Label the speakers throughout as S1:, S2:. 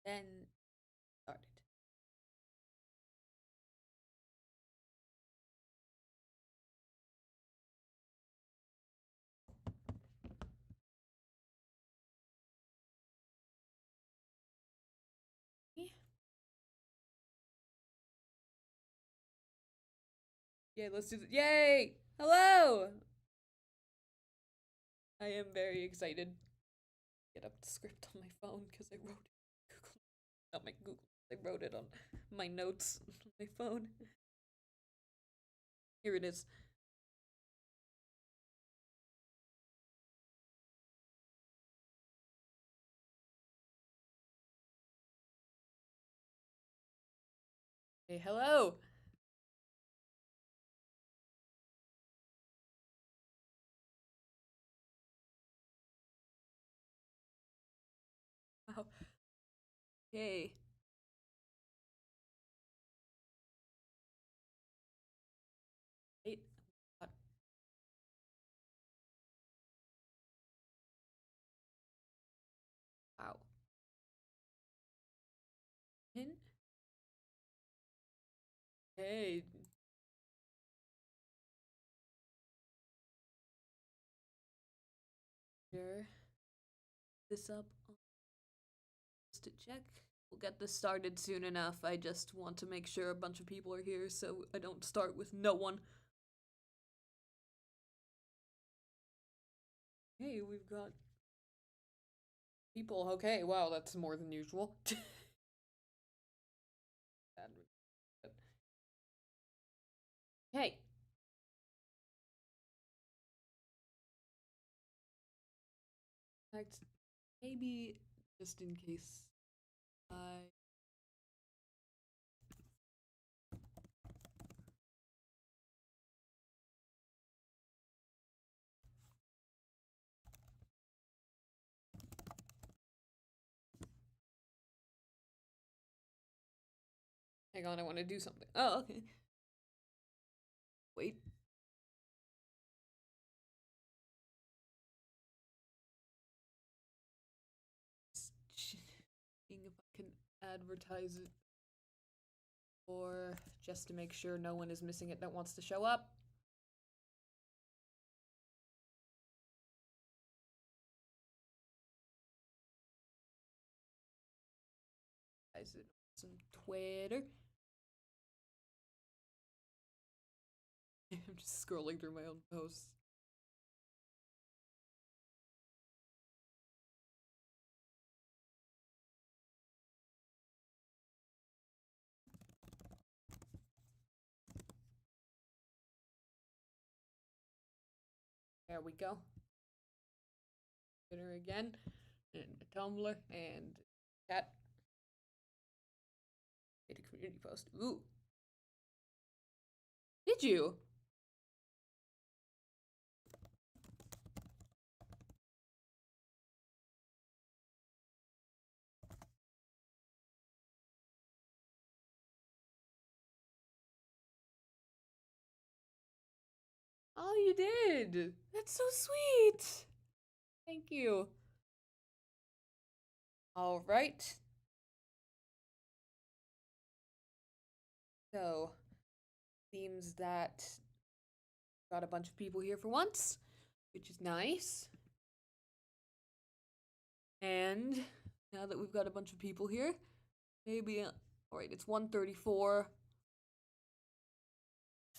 S1: Then started. Yeah, let's do this. Yay! Hello! I am very excited. Get up the script on my phone because I wrote it. Google, not my Google. I wrote it on my notes on my phone. Here it is. Hey, hello! Wow. Hey. Wait. Wow. Pin? Hey. Sure. This up just to check. We'll get this started soon enough. I just want to make sure a bunch of people are here so I don't start with no one. Hey, we've got people. Okay, wow, that's more than usual. Hey. In fact, maybe just in case I hang on, I want to do something. Oh, okay. Wait. Seeing if I can advertise it or just to make sure no one is missing it that wants to show up. Is it on Twitter? I'm just scrolling through my own posts. There we go. Twitter again, and a Tumblr, and chat. Made a community post. Ooh. Did you? Oh, you did! That's so sweet! Thank you. Alright. So, seems that got a bunch of people here for once, which is nice. And now that we've got a bunch of people here, maybe, alright, it's 1:34.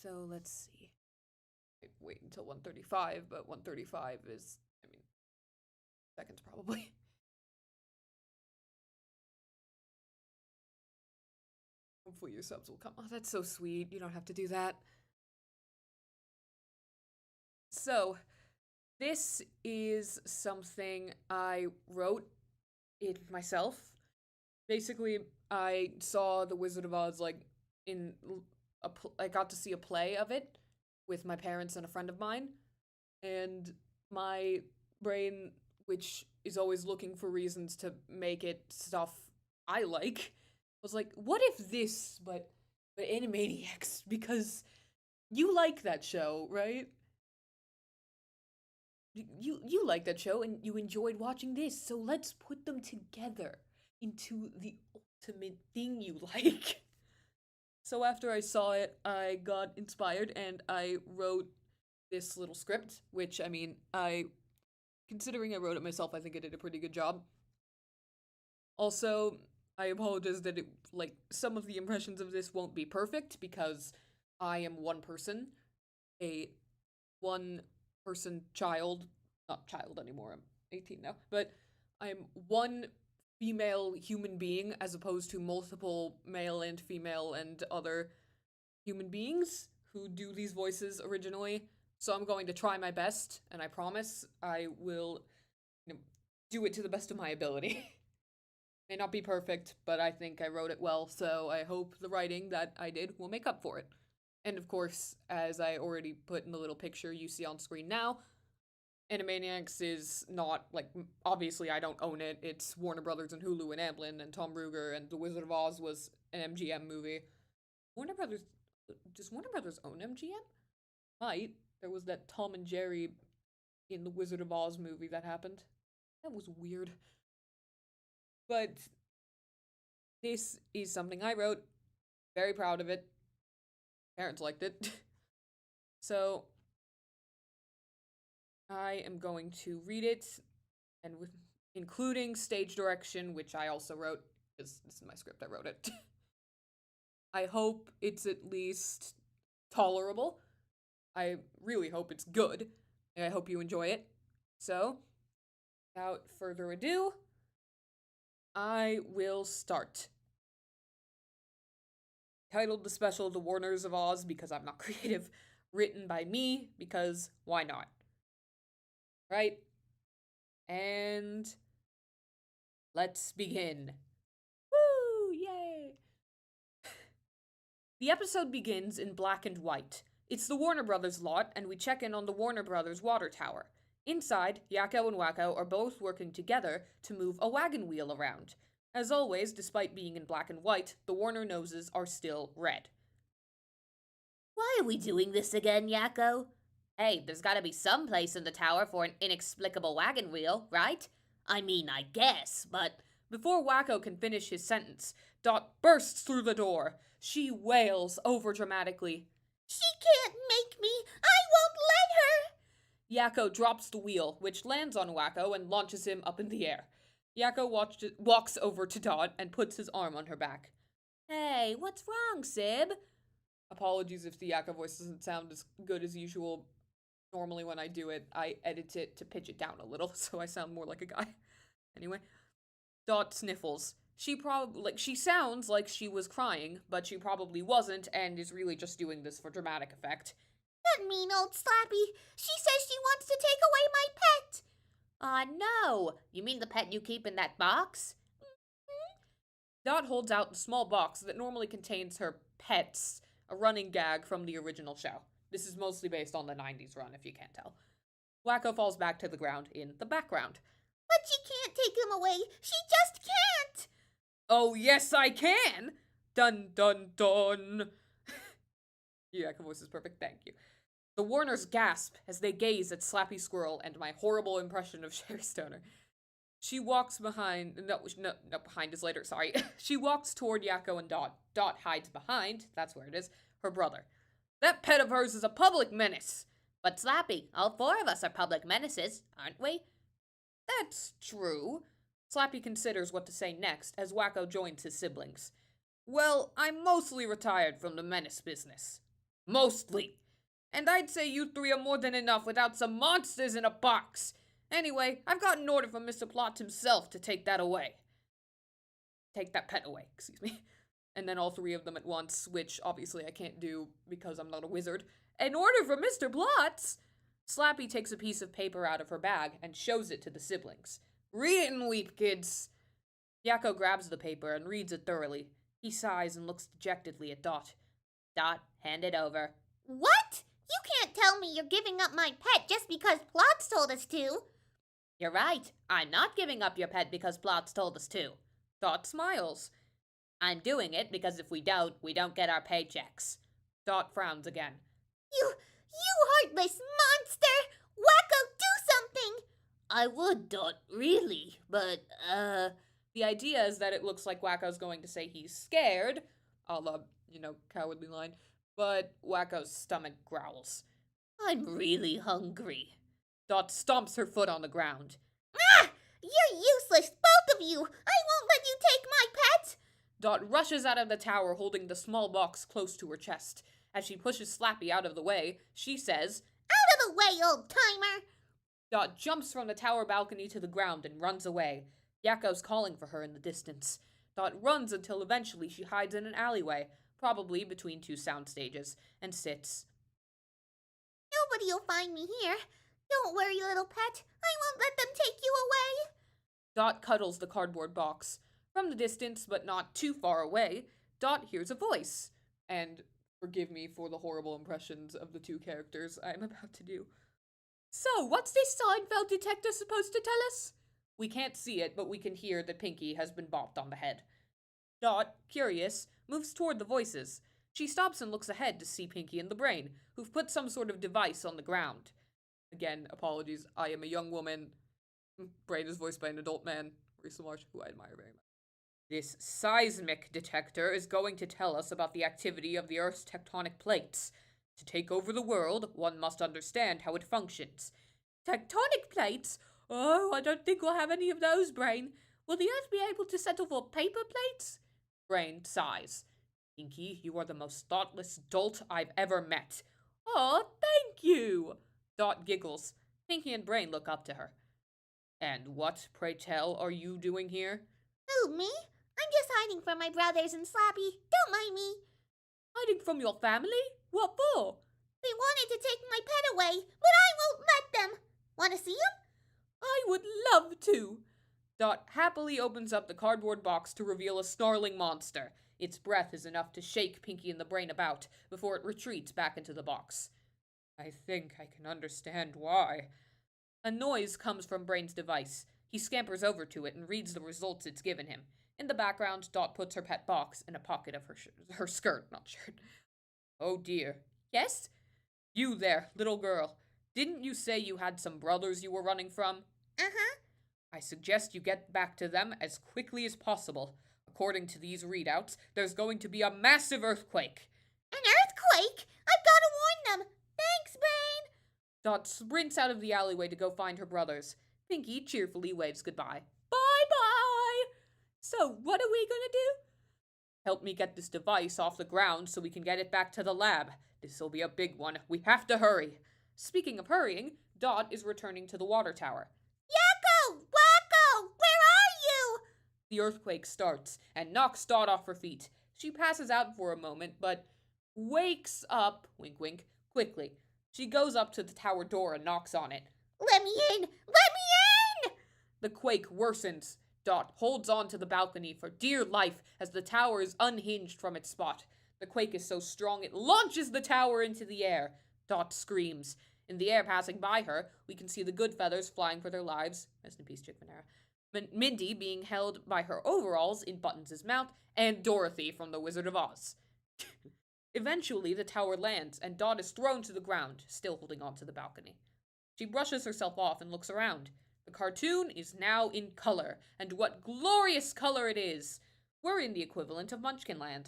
S1: So let's see. Wait until 1:35, but 1:35 is, I mean, seconds probably. Hopefully your subs will come. Oh, that's so sweet. You don't have to do that. So, this is something I wrote it myself. Basically, I saw The Wizard of Oz, like, in I got to see a play of it with my parents and a friend of mine, and my brain, which is always looking for reasons to make it stuff I like, was like, what if this, but Animaniacs, because you like that show, right? You like that show and you enjoyed watching this, so let's put them together. into the ultimate thing you like. So after I saw it, I got inspired and I wrote this little script, which, I mean, considering I wrote it myself, I think I did a pretty good job. Also, I apologize that some of the impressions of this won't be perfect because I am one person, a one person child, not child anymore, I'm 18 now, but I'm one female human being as opposed to multiple male and female and other human beings who do these voices originally. So I'm going to try my best, and I promise I will do it to the best of my ability. May not be perfect, but I think I wrote it well, so I hope the writing that I did will make up for it. And of course, as I already put in the little picture you see on screen now, Animaniacs is not, obviously I don't own it. It's Warner Brothers and HULU and AMBLIN and Tom Ruegger, and The Wizard of Oz was an MGM movie. Does Warner Brothers own MGM? Might. There was that Tom and Jerry in the Wizard of Oz movie that happened. That was weird. But this is something I wrote. Very proud of it. Parents liked it. So I am going to read it, and including stage direction, which I also wrote, because this is my script, I wrote it. I hope it's at least tolerable. I really hope it's good, and I hope you enjoy it. So, without further ado, I will start. Titled the special The Warners of Oz because I'm not creative. Written by me because why not? Right? And let's begin. Woo! Yay! The episode begins in black and white. It's the Warner Brothers lot, and we check in on the Warner Brothers water tower. Inside, Yakko and Wakko are both working together to move a wagon wheel around. As always, despite being in black and white, the Warner noses are still red.
S2: Why are we doing this again, Yakko? Hey, there's gotta be some place in the tower for an inexplicable wagon wheel, right? I mean, I guess, but...
S1: Before Wakko can finish his sentence, Dot bursts through the door. She wails overdramatically.
S2: She can't make me! I won't let
S1: her! Yakko drops the wheel, which lands on Wakko and launches him up in the air. Yakko walks over to Dot and puts his arm on her back.
S2: Hey, what's wrong, Sib?
S1: Apologies if the Yakko voice doesn't sound as good as usual. Normally when I do it, I edit it to pitch it down a little, so I sound more like a guy. Anyway, Dot sniffles. She sounds like she was crying, but she probably wasn't, and is really just doing this for dramatic effect.
S2: That mean old Slappy! She says she wants to take away my pet! Aw, no! You mean the pet you keep in that box?
S1: Mm-hmm. Dot holds out the small box that normally contains her pets, a running gag from the original show. This is mostly based on the 90s run, if you can't tell. Wakko falls back to the ground in the background.
S2: But she can't take him away! She just can't!
S1: Oh, yes, I can! Dun, dun, dun! Your Yakko voice is perfect, thank you. The Warners gasp as they gaze at Slappy Squirrel and my horrible impression of Sherry Stoner. She walks behind, no, behind is later, sorry. She walks toward Yakko and Dot. Dot hides behind, that's where it is, her brother. That pet of hers is a public menace.
S2: But Slappy, all four of us are public menaces, aren't we?
S1: That's true. Slappy considers what to say next as Wakko joins his siblings. Well, I'm mostly retired from the menace business. Mostly. And I'd say you three are more than enough without some monsters in a box. Anyway, I've got an order from Mr. Plotz himself to take that away. Take that pet away, excuse me. And then all three of them at once, which obviously I can't do because I'm not a wizard. An order from Mr. Plotz! Slappy takes a piece of paper out of her bag and shows it to the siblings. Read it and weep, kids. Yakko grabs the paper and reads it thoroughly. He sighs and looks dejectedly at Dot.
S2: Dot, hand it over. What? You can't tell me you're giving up my pet just because Plotz told us to. You're right. I'm not giving up your pet because Plotz told us to.
S1: Dot smiles.
S2: I'm doing it because if we don't get our paychecks.
S1: Dot frowns again.
S2: You heartless monster! Wakko, do something! I would, Dot, really, but,
S1: The The idea is that it looks like Wacko's going to say he's scared, a la, cowardly line, but Wacko's stomach growls.
S2: I'm really hungry.
S1: Dot stomps her foot on the ground.
S2: Ah! You're useless, both of you! I won't let you take my pet!
S1: Dot rushes out of the tower holding the small box close to her chest. As she pushes Slappy out of the way, she says,
S2: Out of the way, old-timer!
S1: Dot jumps from the tower balcony to the ground and runs away. Yakko's calling for her in the distance. Dot runs until eventually she hides in an alleyway, probably between two sound stages, and sits.
S2: Nobody'll find me here. Don't worry, little pet. I won't let them take you away.
S1: Dot cuddles the cardboard box. From the distance, but not too far away, Dot hears a voice. And forgive me for the horrible impressions of the two characters I'm about to do. So, what's this Seinfeld detector supposed to tell us? We can't see it, but we can hear that Pinky has been bopped on the head. Dot, curious, moves toward the voices. She stops and looks ahead to see Pinky and the Brain, who've put some sort of device on the ground. Again, apologies, I am a young woman. Brain is voiced by an adult man, Marisa Marsh, who I admire very much. This seismic detector is going to tell us about the activity of the Earth's tectonic plates. To take over the world, one must understand how it functions. Tectonic plates? Oh, I don't think we'll have any of those, Brain. Will the Earth be able to settle for paper plates? Brain sighs. Pinky, you are the most thoughtless dolt I've ever met. Aw, thank you! Dot giggles. Pinky and Brain look up to her. And what, pray tell, are you doing here?
S2: Who, me? I'm just hiding from my brothers and Slappy. Don't mind me.
S1: Hiding from your family? What for?
S2: They wanted to take my pet away, but I won't let them. Want to see him?
S1: I would love to. Dot happily opens up the cardboard box to reveal a snarling monster. Its breath is enough to shake Pinky and the Brain about before it retreats back into the box. I think I can understand why. A noise comes from Brain's device. He scampers over to it and reads the results it's given him. In the background, Dot puts her pet box in a pocket of her skirt, not shirt. Oh dear. Yes? You there, little girl. Didn't you say you had some brothers you were running from?
S2: Uh-huh.
S1: I suggest you get back to them as quickly as possible. According to these readouts, there's going to be a massive earthquake.
S2: An earthquake? I've got to warn them. Thanks, Brain.
S1: Dot sprints out of the alleyway to go find her brothers. Pinky cheerfully waves goodbye. Bye-bye! So, what are we gonna do? Help me get this device off the ground so we can get it back to the lab. This'll be a big one. We have to hurry. Speaking of hurrying, Dot is returning to the water tower.
S2: Yakko! Wacko! Where are you?
S1: The earthquake starts and knocks Dot off her feet. She passes out for a moment, but wakes up, wink wink, quickly. She goes up to the tower door and knocks on it.
S2: Let me in! Let me in!
S1: The quake worsens. Dot holds on to the balcony for dear life as the tower is unhinged from its spot. The quake is so strong it launches the tower into the air. Dot screams. In the air passing by her, we can see the good feathers flying for their lives. Rest in peace, Chick Manera. Mindy being held by her overalls in Buttons' mouth, and Dorothy from The Wizard of Oz. Eventually, the tower lands, and Dot is thrown to the ground, still holding on to the balcony. She brushes herself off and looks around. The cartoon is now in color, and what glorious color it is! We're in the equivalent of Munchkinland.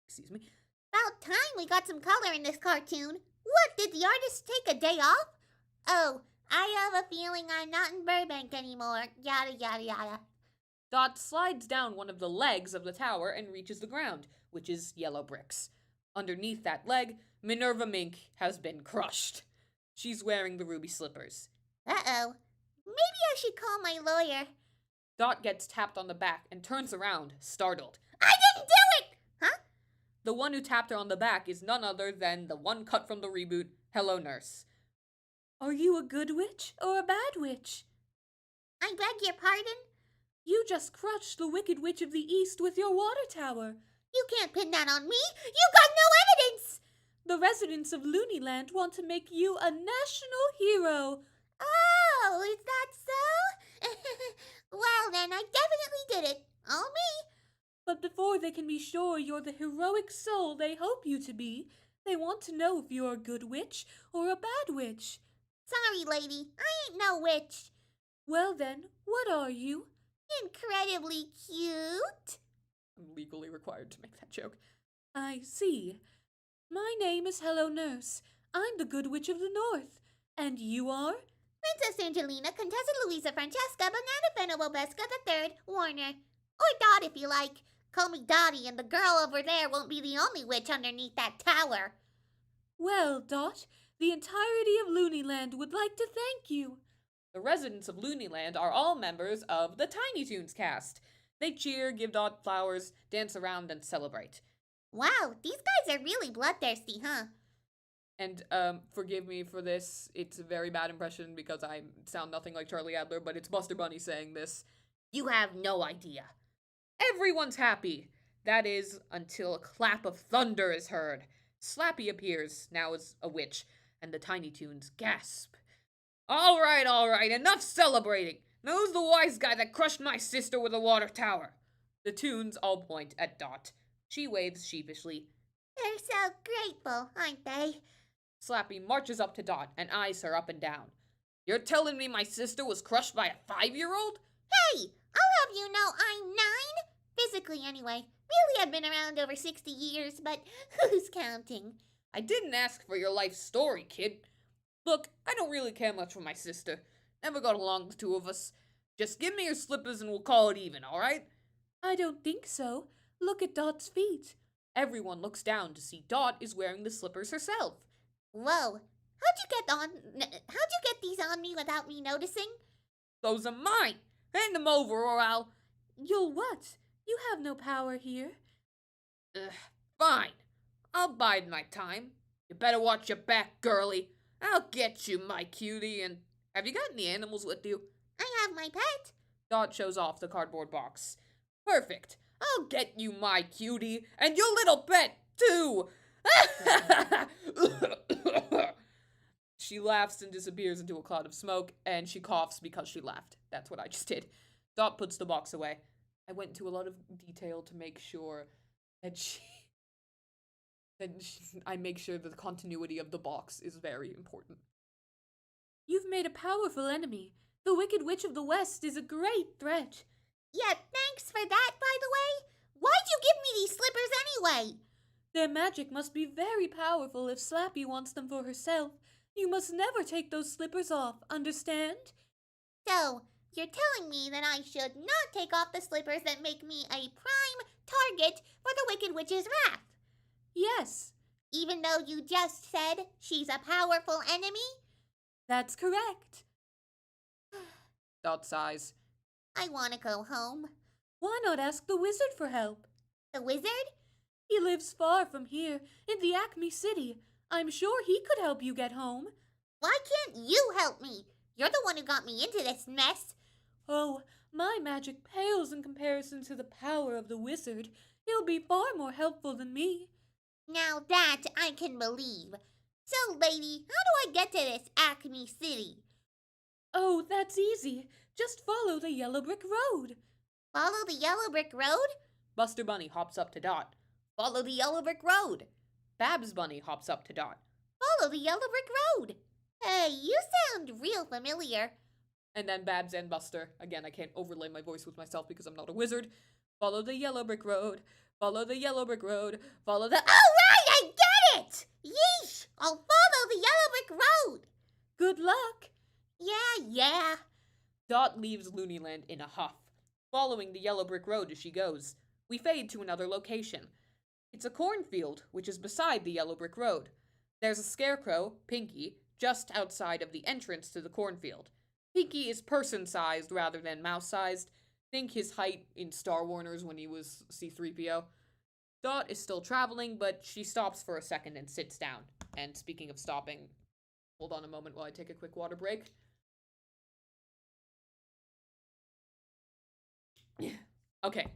S1: Excuse me.
S2: About time we got some color in this cartoon. What, did the artist take a day off? Oh, I have a feeling I'm not in Burbank anymore. Yada, yada, yada.
S1: Dot slides down one of the legs of the tower and reaches the ground, which is yellow bricks. Underneath that leg, Minerva Mink has been crushed. She's wearing the ruby slippers.
S2: Uh-oh. Maybe I should call my lawyer.
S1: Dot gets tapped on the back and turns around, startled.
S2: I didn't do it! Huh?
S1: The one who tapped her on the back is none other than the one cut from the reboot, Hello Nurse. Are you a good witch or a bad witch?
S2: I beg your pardon?
S1: You just crushed the Wicked Witch of the East with your water tower.
S2: You can't pin that on me. You got no evidence.
S1: The residents of Loonyland want to make you a national hero.
S2: Oh, is that so? Well, then I definitely did it. All me.
S1: But before they can be sure you're the heroic soul they hope you to be, they want to know if you're a good witch or a bad witch.
S2: Sorry, lady. I ain't no witch.
S1: Well then, what are you?
S2: Incredibly cute.
S1: I'm legally required to make that joke. I see. My name is Hello Nurse. I'm the Good Witch of the North. And you are?
S2: Princess Angelina, Contessa Louisa Francesca, Banana Fenobobesca III, Warner. Or Dot if you like. Call me Dottie, and the girl over there won't be the only witch underneath that tower.
S1: Well, Dot, the entirety of Loonyland would like to thank you. The residents of Loonyland are all members of the Tiny Toons cast. They cheer, give Dot flowers, dance around, and celebrate.
S2: Wow, these guys are really bloodthirsty, huh?
S1: And, forgive me for this. It's a very bad impression because I sound nothing like Charlie Adler, but it's Buster Bunny saying this.
S2: You have no idea.
S1: Everyone's happy. That is, until a clap of thunder is heard. Slappy appears, now as a witch, and the Tiny Toons gasp. All right, enough celebrating. Now who's the wise guy that crushed my sister with a water tower? The Toons all point at Dot. She waves sheepishly.
S2: They're so grateful, aren't they?
S1: Slappy marches up to Dot and eyes her up and down. You're telling me my sister was crushed by a 5-year-old?
S2: Hey, I'll have you know I'm 9. Physically, anyway. Really, I've been around over 60 years, but who's counting?
S1: I didn't ask for your life story, kid. Look, I don't really care much for my sister. Never got along, the two of us. Just give me your slippers and we'll call it even, alright? I don't think so. Look at Dot's feet. Everyone looks down to see Dot is wearing the slippers herself.
S2: Whoa, how'd you get these on me without me noticing?
S1: Those are mine. Hand them over or I'll... You'll what? You have no power here. Fine. I'll bide my time. You better watch your back, girlie. I'll get you, my cutie, and... Have you got any animals with you?
S2: I have my pet.
S1: Dot shows off the cardboard box. Perfect. I'll get you, my cutie, and your little pet, too! She laughs and disappears into a cloud of smoke, and she coughs because she laughed. That's what I just did. Dot puts the box away. I went into a lot of detail to make sure that I make sure that the continuity of the box is very important. You've made a powerful enemy. The Wicked Witch of the West is a great threat.
S2: Yeah, thanks for that, by the way. Why'd you give me these slippers anyway?
S1: Their magic must be very powerful if Slappy wants them for herself. You must never take those slippers off, understand?
S2: So, you're telling me that I should not take off the slippers that make me a prime target for the Wicked Witch's wrath?
S1: Yes.
S2: Even though you just said she's a powerful enemy?
S1: That's correct. Dot sighs.
S2: I want to go home.
S1: Why not ask the wizard for help?
S2: The wizard?
S1: He lives far from here, in the Acme City. I'm sure he could help you get home.
S2: Why can't you help me? You're the one who got me into this mess.
S1: Oh, my magic pales in comparison to the power of the wizard. He'll be far more helpful than me.
S2: Now that I can believe. So, lady, how do I get to this Acme City?
S1: Oh, that's easy. Just follow the yellow brick road.
S2: Follow the yellow brick road?
S1: Buster Bunny hops up to Dot. Follow the yellow brick road. Babs Bunny hops up to Dot.
S2: Follow the yellow brick road. Hey, you sound real familiar.
S1: And then Babs and Buster. Again, I can't overlay my voice with myself because I'm not a wizard. Follow the yellow brick road. Follow the yellow brick road. Follow the...
S2: All right, I get it! Yeesh! I'll follow the yellow brick road.
S1: Good luck.
S2: Yeah.
S1: Dot leaves Loonyland in a huff, following the yellow brick road as she goes. We fade to another location. It's a cornfield, which is beside the yellow brick road. There's a scarecrow, Pinky, just outside of the entrance to the cornfield. Pinky is person-sized rather than mouse-sized. Think his height in Star Warners when he was C-3PO. Dot is still traveling, but she stops for a second and sits down. And speaking of stopping, hold on a moment while I take a quick water break. Okay,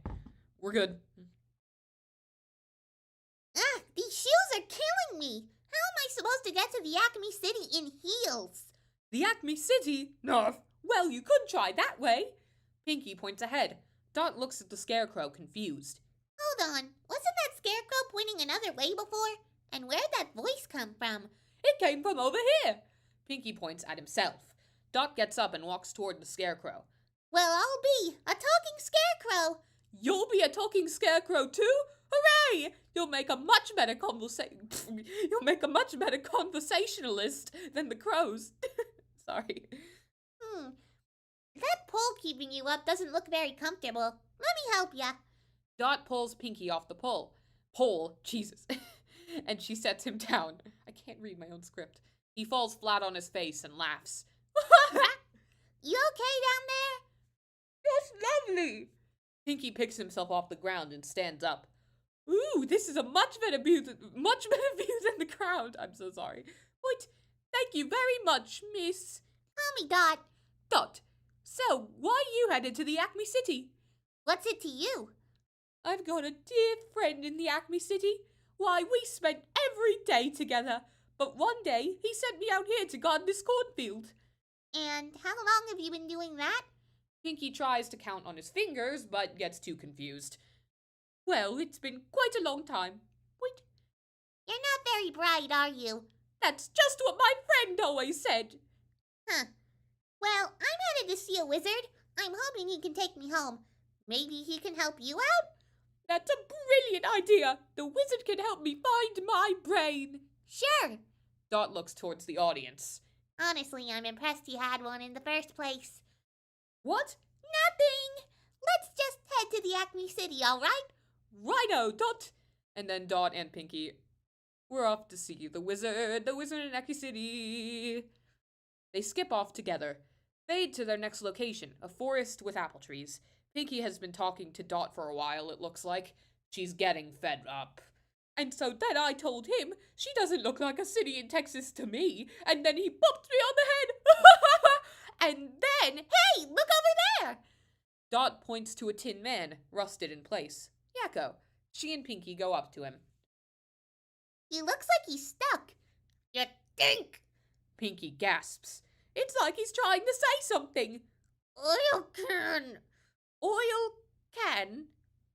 S1: we're good.
S2: These shoes are killing me. How am I supposed to get to the Acme City in heels?
S1: The Acme City? Narf. Well, you could try that way. Pinky points ahead. Dot looks at the scarecrow, confused.
S2: Hold on. Wasn't that scarecrow pointing another way before? And where'd that voice come from?
S1: It came from over here. Pinky points at himself. Dot gets up and walks toward the scarecrow.
S2: Well, I'll be a talking scarecrow.
S1: You'll be a talking scarecrow too? Hooray! You'll make a much better conversationalist than the crows. Sorry.
S2: That pole keeping you up doesn't look very comfortable. Let me help ya.
S1: Dot pulls Pinky off the pole. Jesus. And she sets him down. I can't read my own script. He falls flat on his face and laughs.
S2: You okay down there?
S1: That's lovely. Pinky picks himself off the ground and stands up. Ooh, this is a much better view than the crowd. I'm so sorry. Wait, thank you very much, miss.
S2: Call me Dot.
S1: Dot, so why are you headed to the Acme City?
S2: What's it to you?
S1: I've got a dear friend in the Acme City. Why, we spent every day together. But one day, he sent me out here to guard this cornfield.
S2: And how long have you been doing that?
S1: Pinky tries to count on his fingers, but gets too confused. Well, it's been quite a long time. Wait.
S2: You're not very bright, are you?
S1: That's just what my friend always said.
S2: Huh. Well, I'm headed to see a wizard. I'm hoping he can take me home. Maybe he can help you out?
S1: That's a brilliant idea. The wizard can help me find my brain.
S2: Sure.
S1: Dot looks towards the audience.
S2: Honestly, I'm impressed you had one in the first place.
S1: What?
S2: Nothing. Let's just head to the Acme City, all right?
S1: Righto, Dot. And then Dot and Pinky, we're off to see the wizard in Acme City. They skip off together. Fade to their next location, a forest with apple trees. Pinky has been talking to Dot for a while, it looks like. She's getting fed up. And so then I told him, she doesn't look like a city in Texas to me, and then he bopped me on the head. And then,
S2: hey, look over there!
S1: Dot points to a tin man, rusted in place. Yakko. She and Pinky go up to him.
S2: He looks like he's stuck. You think?
S1: Pinky gasps. It's like he's trying to say something.
S2: Oil can.
S1: Oil can?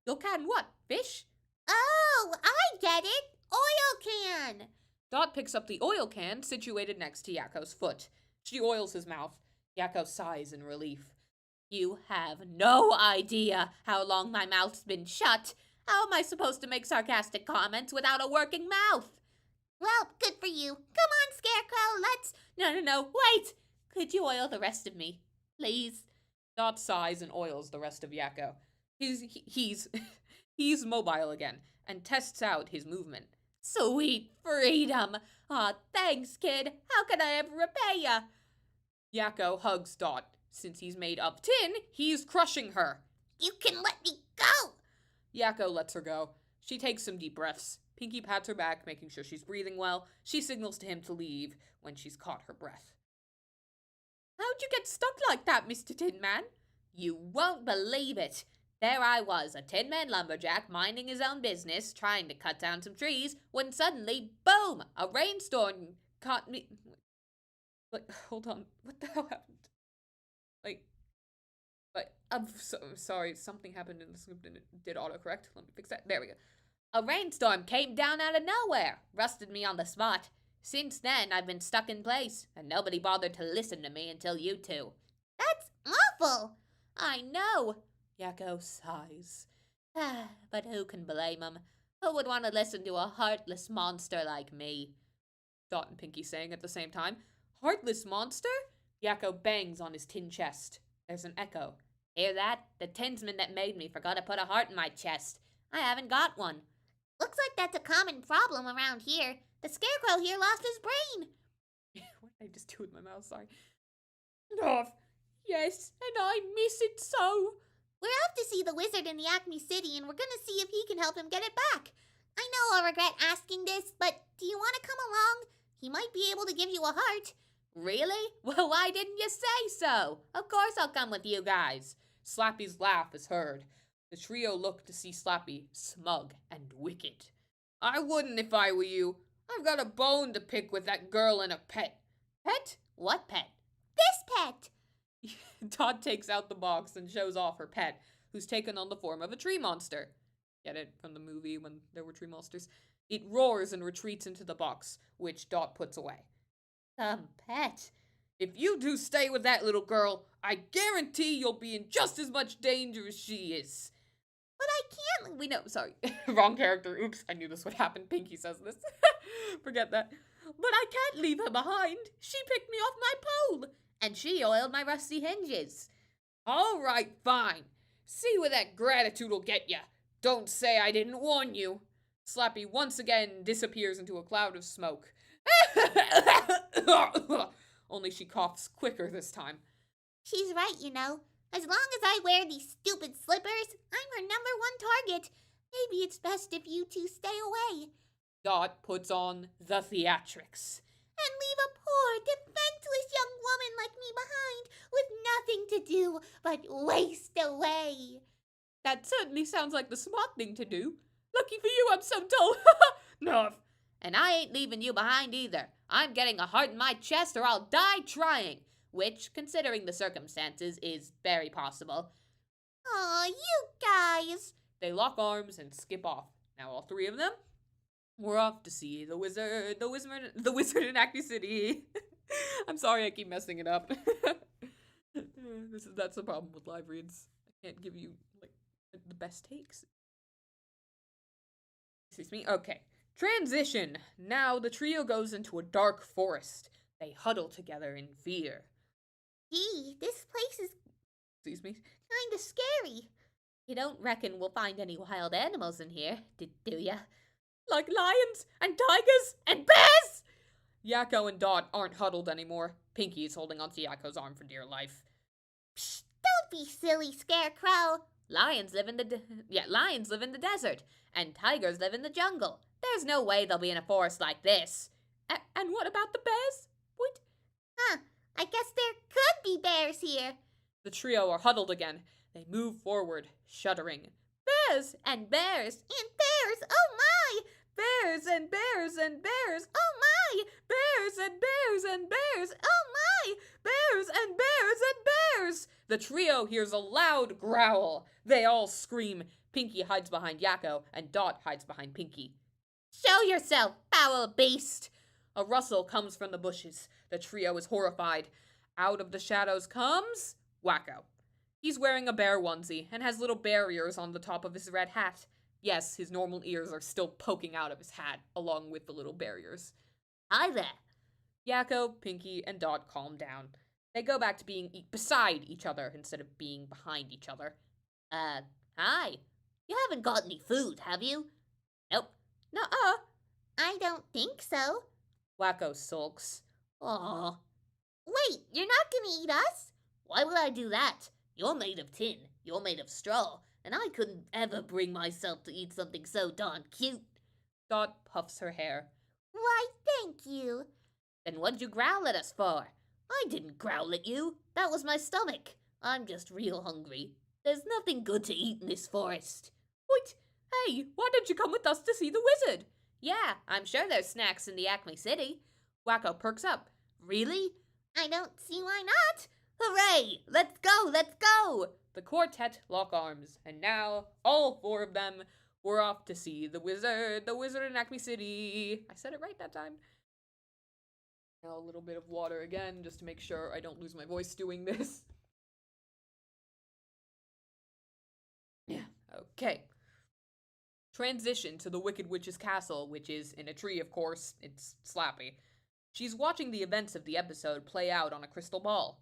S1: You'll can what? Fish?
S2: Oh, I get it. Oil can.
S1: Dot picks up the oil can situated next to Yakko's foot. She oils his mouth. Yakko sighs in relief. You have no idea how long my mouth's been shut. How am I supposed to make sarcastic comments without a working mouth?
S2: Well, good for you. Come on, Scarecrow, let's...
S1: No, wait! Could you oil the rest of me, please? Dot sighs and oils the rest of Yakko. He's mobile again, and tests out his movement. Sweet freedom! Aw, thanks, kid. How can I ever repay ya? Yakko hugs Dot. Since he's made of tin, he's crushing her.
S2: You can let me go!
S1: Yakko lets her go. She takes some deep breaths. Pinky pats her back, making sure she's breathing well. She signals to him to leave when she's caught her breath. How'd you get stuck like that, Mr. Tin Man? You won't believe it. There I was, a Tin Man lumberjack minding his own business, trying to cut down some trees, when suddenly, boom, a rainstorm caught me. Like, hold on, what the hell happened? I'm so sorry, something happened in the script and it did autocorrect. Let me fix that. There we go. A rainstorm came down out of nowhere, rusted me on the spot. Since then, I've been stuck in place, and nobody bothered to listen to me until you two.
S2: That's awful!
S1: I know, Yakko sighs. But who can blame him? Who would want to listen to a heartless monster like me? Dot and Pinky saying at the same time. Heartless monster? Yakko bangs on his tin chest. There's an echo. Hear that? The tinsman that made me forgot to put a heart in my chest. I haven't got one.
S2: Looks like that's a common problem around here. The Scarecrow here lost his brain.
S1: What did I just do with my mouth? Sorry. Off. Yes, and I miss it so.
S2: We're off to see the wizard in the Acme City, and we're gonna see if he can help him get it back. I know I'll regret asking this, but do you want to come along? He might be able to give you a heart.
S1: Really? Well, why didn't you say so? Of course I'll come with you guys. Slappy's laugh is heard. The trio look to see Slappy, smug and wicked. I wouldn't if I were you. I've got a bone to pick with that girl and a pet. Pet? What pet?
S2: This pet!
S1: Todd takes out the box and shows off her pet, who's taken on the form of a tree monster. Get it from the movie when there were tree monsters? It roars and retreats into the box, which Dot puts away. Pet. If you do stay with that little girl, I guarantee you'll be in just as much danger as she is.
S2: But I can't.
S1: We know, sorry, wrong character. Oops, I knew this would happen. Pinky says this. Forget that.
S2: But I can't leave her behind. She picked me off my pole. And she oiled my rusty hinges.
S1: All right, fine. See where that gratitude will get ya. Don't say I didn't warn you. Slappy once again disappears into a cloud of smoke. Only she coughs quicker this time.
S2: She's right, you know. As long as I wear these stupid slippers, I'm her number one target. Maybe it's best if you two stay away.
S1: Dot puts on the theatrics.
S2: And leave a poor, defenseless young woman like me behind with nothing to do but waste away.
S1: That certainly sounds like the smart thing to do. Lucky for you, I'm so dull. Nerve.
S2: And I ain't leaving you behind either. I'm getting a heart in my chest or I'll die trying. Which, considering the circumstances, is very possible. Aw, you guys.
S1: They lock arms and skip off. Now all three of them, we're off to see the wizard in Acme City. I'm sorry I keep messing it up. That's the problem with live reads. I can't give you, like, the best takes. Excuse me? Okay. Transition. Now the trio goes into a dark forest. They huddle together in fear.
S2: Gee, this place is
S1: Excuse me?
S2: kinda scary. You don't reckon we'll find any wild animals in here, do ya?
S1: Like lions and tigers and bears! Yakko and Dot aren't huddled anymore. Pinky is holding onto Yakko's arm for dear life.
S2: Psst, don't be silly, Scarecrow. Lions live in the desert, and tigers live in the jungle. There's no way they'll be in a forest like this.
S1: And what about the bears? What?
S2: Huh, I guess there could be bears here.
S1: The trio are huddled again. They move forward, shuddering.
S2: Bears and bears and bears, oh my!
S1: Bears and bears and bears,
S2: oh my!
S1: Bears and bears and bears,
S2: oh my!
S1: Bears and bears and bears! The trio hears a loud growl. They all scream. Pinky hides behind Yakko, and Dot hides behind Pinky.
S2: Show yourself, foul beast!
S1: A rustle comes from the bushes. The trio is horrified. Out of the shadows comes Wakko. He's wearing a bear onesie and has little bear ears on the top of his red hat. Yes, his normal ears are still poking out of his hat, along with the little bear ears.
S2: Hi there.
S1: Yakko, Pinky, and Dot calm down. They go back to being beside each other instead of being behind each other.
S2: Hi. You haven't got any food, have you? Nope.
S1: Nuh-uh.
S2: I don't think so.
S1: Wakko sulks.
S2: Aw. Wait, you're not gonna eat us? Why would I do that? You're made of tin, you're made of straw, and I couldn't ever bring myself to eat something so darn cute.
S1: Dot puffs her hair.
S2: Why, thank you. Then what'd you growl at us for? I didn't growl at you. That was my stomach. I'm just real hungry. There's nothing good to eat in this forest.
S1: Wait, hey, why don't you come with us to see the wizard?
S2: Yeah, I'm sure there's snacks in the Acme City.
S1: Wakko perks up.
S2: Really? I don't see why not. Hooray! Let's go, let's go!
S1: The quartet lock arms, and now, all four of them, we're off to see the wizard in Acme City. I said it right that time. Now a little bit of water again, just to make sure I don't lose my voice doing this. Yeah, okay. Transition to the Wicked Witch's castle, which is in a tree, of course. It's Slappy. She's watching the events of the episode play out on a crystal ball.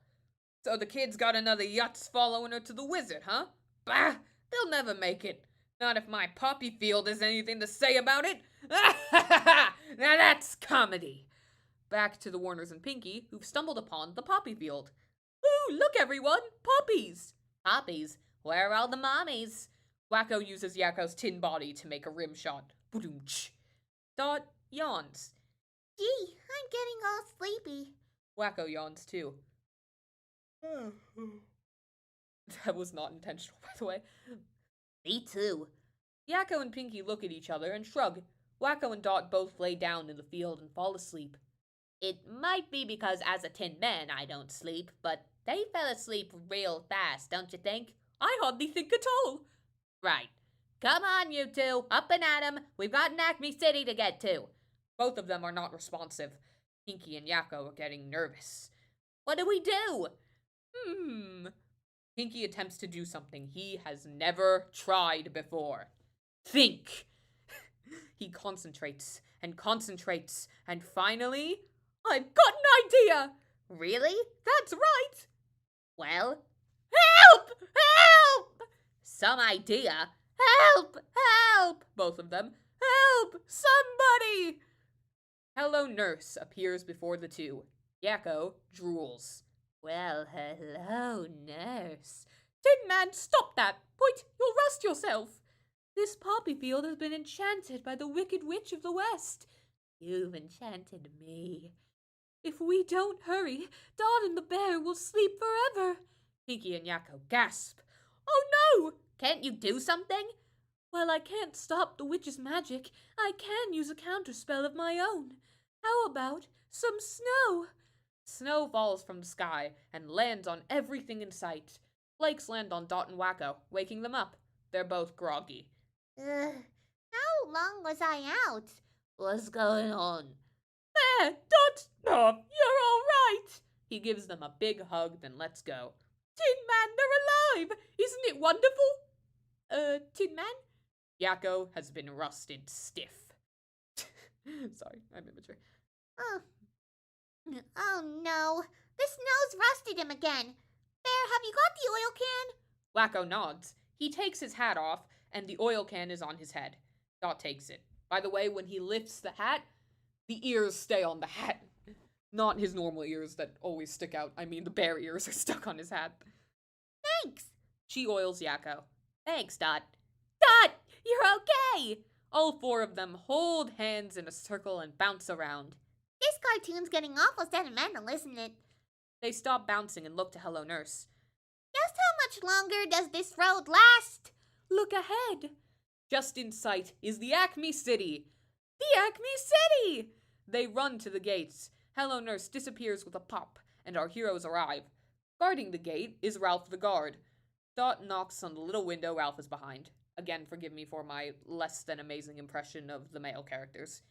S1: So the kid's got another Yutz following her to the wizard, huh? Bah! They'll never make it. Not if my poppy field has anything to say about it. Now that's comedy. Back to the Warners and Pinky, who've stumbled upon the poppy field. Ooh, look everyone! Poppies!
S2: Poppies? Where are all the mommies?
S1: Wakko uses Yakko's tin body to make a rim shot. Boom-ch. Dot yawns.
S2: Gee, I'm getting all sleepy.
S1: Wakko yawns too. That was not intentional, by the way.
S2: Me too.
S1: Yakko and Pinky look at each other and shrug. Wakko and Dot both lay down in the field and fall asleep.
S2: It might be because as a tin man I don't sleep, but they fell asleep real fast, don't you think?
S1: I hardly think at all.
S2: Right. Come on, you two. Up and at 'em. We've got an Acme City to get to.
S1: Both of them are not responsive. Pinky and Yakko are getting nervous.
S2: What do we do?
S1: Pinky attempts to do something he has never tried before. Think! He concentrates and concentrates, and finally, I've got an idea!
S2: Really?
S1: That's right!
S2: Well,
S1: Help! Help!
S2: some idea.
S1: Help! Help! Both of them. Help! Somebody! Hello Nurse appears before the two. Yakko drools.
S2: Well, hello, nurse.
S1: Tin Man, stop that! Point, you'll rust yourself! This poppy field has been enchanted by the Wicked Witch of the West.
S2: You've enchanted me.
S1: If we don't hurry, Dot and the bear will sleep forever. Pinky and Yakko gasp. Oh no!
S2: Can't you do something?
S1: While I can't stop the witch's magic, I can use a counterspell of my own. How about some snow? Snow falls from the sky and lands on everything in sight. Flakes land on Dot and Wakko, waking them up. They're both groggy.
S2: How long was I out? What's going on?
S1: There, Dot! Oh, you're all right! He gives them a big hug, then lets go. Tin Man, they're alive! Isn't it wonderful? Tin Man? Yakko has been rusted stiff. Sorry, I'm immature.
S2: Oh no, the snow's rusted him again. Bear, have you got the oil can?
S1: Wakko nods. He takes his hat off, and the oil can is on his head. Dot takes it. By the way, when he lifts the hat, the ears stay on the hat. Not his normal ears that always stick out. I mean, the bear ears are stuck on his hat.
S2: Thanks.
S1: She oils Yakko.
S2: Thanks, Dot.
S1: Dot, you're okay! All four of them hold hands in a circle and bounce around.
S2: This cartoon's getting awful sentimental, isn't it?
S1: They stop bouncing and look to Hello Nurse.
S2: Just how much longer does this road last?
S1: Look ahead. Just in sight is the Acme City. The Acme City! They run to the gates. Hello Nurse disappears with a pop, and our heroes arrive. Guarding the gate is Ralph the guard. Dot knocks on the little window Ralph is behind. Again, forgive me for my less than amazing impression of the male characters.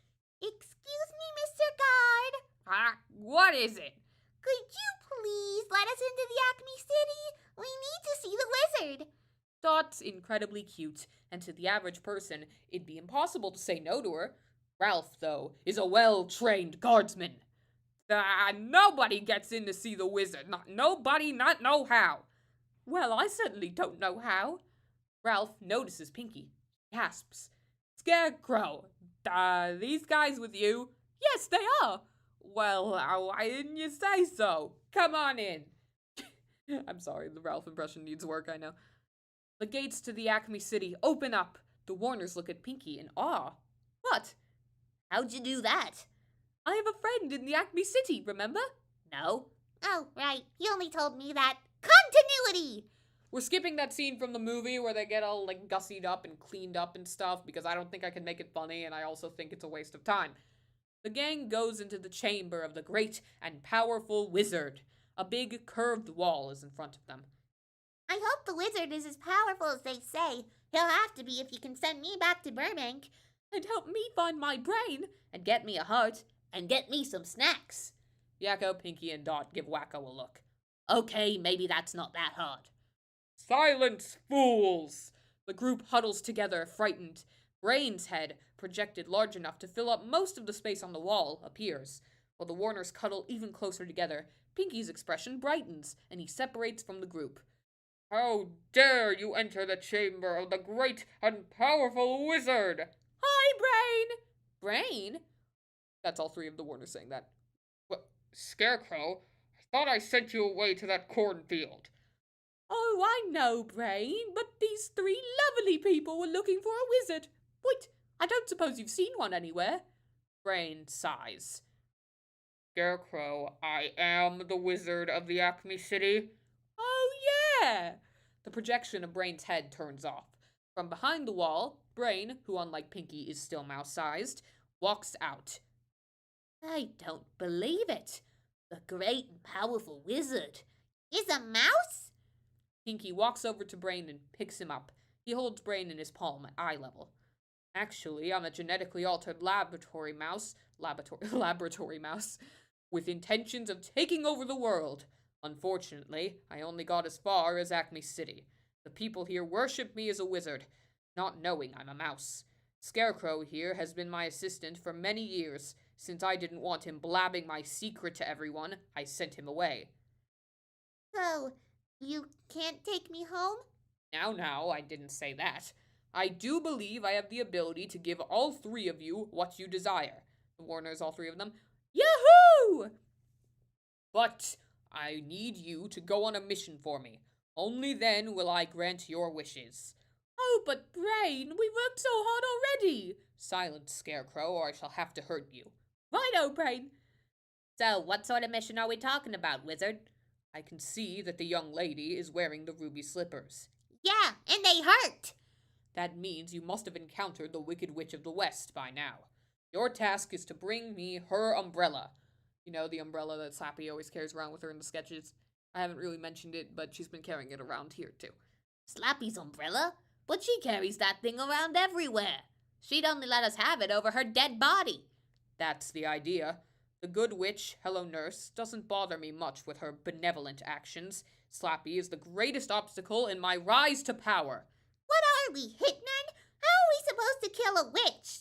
S2: Excuse me, Mr. Guard.
S1: What is it?
S2: Could you please let us into the Acme City? We need to see the wizard.
S1: Dot's incredibly cute, and to the average person, it'd be impossible to say no to her. Ralph, though, is a well-trained guardsman. Nobody gets in to see the wizard. Not nobody, not know how. Well, I certainly don't know how. Ralph notices Pinky. Gasps. Scarecrow, these guys with you? Yes, they are. Well, why didn't you say so? Come on in. I'm sorry, the Ralph impression needs work, I know. The gates to the Acme City open up. The Warners look at Pinky in awe. What?
S2: How'd you do that?
S1: I have a friend in the Acme City, remember?
S2: No. Oh, right. You only told me that. Continuity!
S1: We're skipping that scene from the movie where they get all, like, gussied up and cleaned up and stuff because I don't think I can make it funny and I also think it's a waste of time. The gang goes into the chamber of the great and powerful wizard. A big curved wall is in front of them.
S2: I hope the wizard is as powerful as they say. He'll have to be if you can send me back to Burbank.
S1: And help me find my brain.
S2: And get me a heart. And get me some snacks.
S1: Yakko, Pinky, and Dot give Wakko a look.
S2: Okay, maybe that's not that hard.
S1: Silence, fools! The group huddles together, frightened. Brain's head, projected large enough to fill up most of the space on the wall, appears. While the Warners cuddle even closer together, Pinky's expression brightens, and he separates from the group. How dare you enter the chamber of the great and powerful wizard! Hi, Brain! Brain? That's all three of the Warners saying that. What, Scarecrow? I thought I sent you away to that cornfield. Oh, I know, Brain, but these three lovely people were looking for a wizard. Wait, I don't suppose you've seen one anywhere? Brain sighs. Scarecrow, I am the wizard of the Acme City. Oh, yeah! The projection of Brain's head turns off. From behind the wall, Brain, who unlike Pinky is still mouse-sized, walks out.
S2: I don't believe it. The great and powerful wizard is a mouse?
S1: Pinky walks over to Brain and picks him up. He holds Brain in his palm at eye level. Actually, I'm a genetically altered laboratory mouse, with intentions of taking over the world. Unfortunately, I only got as far as Acme City. The people here worship me as a wizard, not knowing I'm a mouse. Scarecrow here has been my assistant for many years. Since I didn't want him blabbing my secret to everyone, I sent him away.
S2: So, you can't take me home?
S1: Now, I didn't say that. I do believe I have the ability to give all three of you what you desire. The Warners, all three of them. Yahoo! But I need you to go on a mission for me. Only then will I grant your wishes. Oh, but Brain, we worked so hard already. Silence, Scarecrow, or I shall have to hurt you. Righto, Brain.
S2: So, what sort of mission are we talking about, wizard?
S1: I can see that the young lady is wearing the ruby slippers.
S2: Yeah, and they hurt!
S1: That means you must have encountered the Wicked Witch of the West by now. Your task is to bring me her umbrella. You know, the umbrella that Slappy always carries around with her in the sketches. I haven't really mentioned it, but she's been carrying it around here, too.
S2: Slappy's umbrella? But she carries that thing around everywhere. She'd only let us have it over her dead body.
S1: That's the idea. The good witch, Hello Nurse, doesn't bother me much with her benevolent actions. Slappy is the greatest obstacle in my rise to power.
S2: What are we, hitmen? How are we supposed to kill a witch?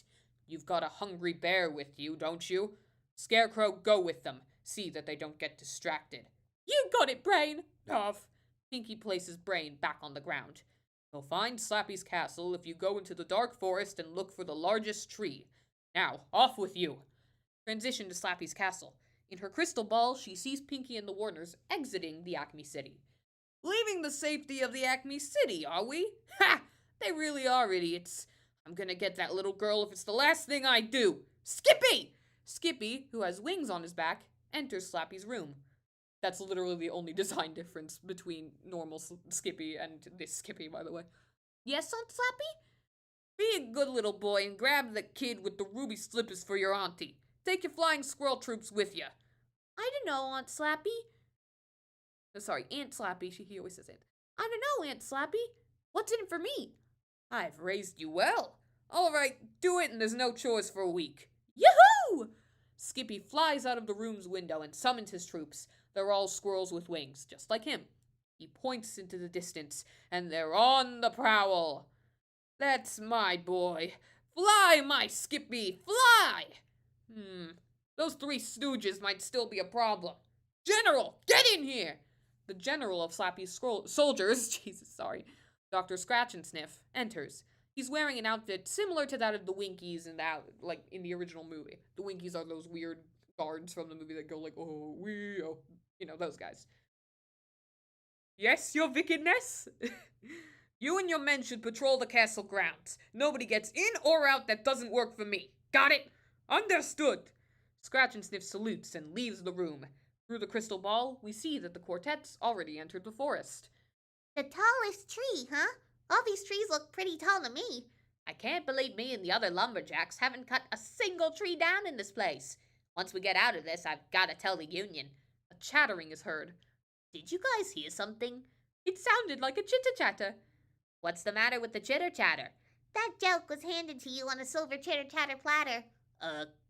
S1: You've got a hungry bear with you, don't you? Scarecrow, go with them. See that they don't get distracted. You got it, Brain! Off. Pinky places Brain back on the ground. You'll find Slappy's castle if you go into the dark forest and look for the largest tree. Now, off with you. Transition to Slappy's castle. In her crystal ball, she sees Pinky and the Warners exiting the Acme City. Leaving the safety of the Acme City, are we? Ha! They really are idiots. I'm gonna get that little girl if it's the last thing I do. Skippy! Skippy, who has wings on his back, enters Slappy's room. That's literally the only design difference between normal Skippy and this Skippy, by the way. Yes, Aunt Slappy? Be a good little boy and grab the kid with the ruby slippers for your auntie. Take your flying squirrel troops with you. I don't know, Aunt Slappy. Sorry, Aunt Slappy. He always says it. I don't know, Aunt Slappy. What's in it for me? I've raised you well. All right, do it and there's no chores for a week. Yahoo! Skippy flies out of the room's window and summons his troops. They're all squirrels with wings, just like him. He points into the distance, and they're on the prowl. That's my boy. Fly, my Skippy, fly! Those three stooges might still be a problem. General, get in here! The general of Slappy's soldiers, Jesus, sorry, Dr. Scratch and Sniff, enters. He's wearing an outfit similar to that of the Winkies in the original movie. The Winkies are those weird guards from the movie that go like, oh, you know, those guys. Yes, your wickedness? You and your men should patrol the castle grounds. Nobody gets in or out that doesn't work for me. Got it? Understood. Scratch and Sniff salutes and leaves the room. Through the crystal ball, we see that the quartet's already entered the forest.
S2: The tallest tree, huh? All these trees look pretty tall to me. I can't believe me and the other lumberjacks haven't cut a single tree down in this place. Once we get out of this, I've got to tell the union.
S1: A chattering is heard.
S2: Did you guys hear something?
S1: It sounded like a chitter-chatter.
S2: What's the matter with the chitter-chatter? That joke was handed to you on a silver chitter-chatter platter.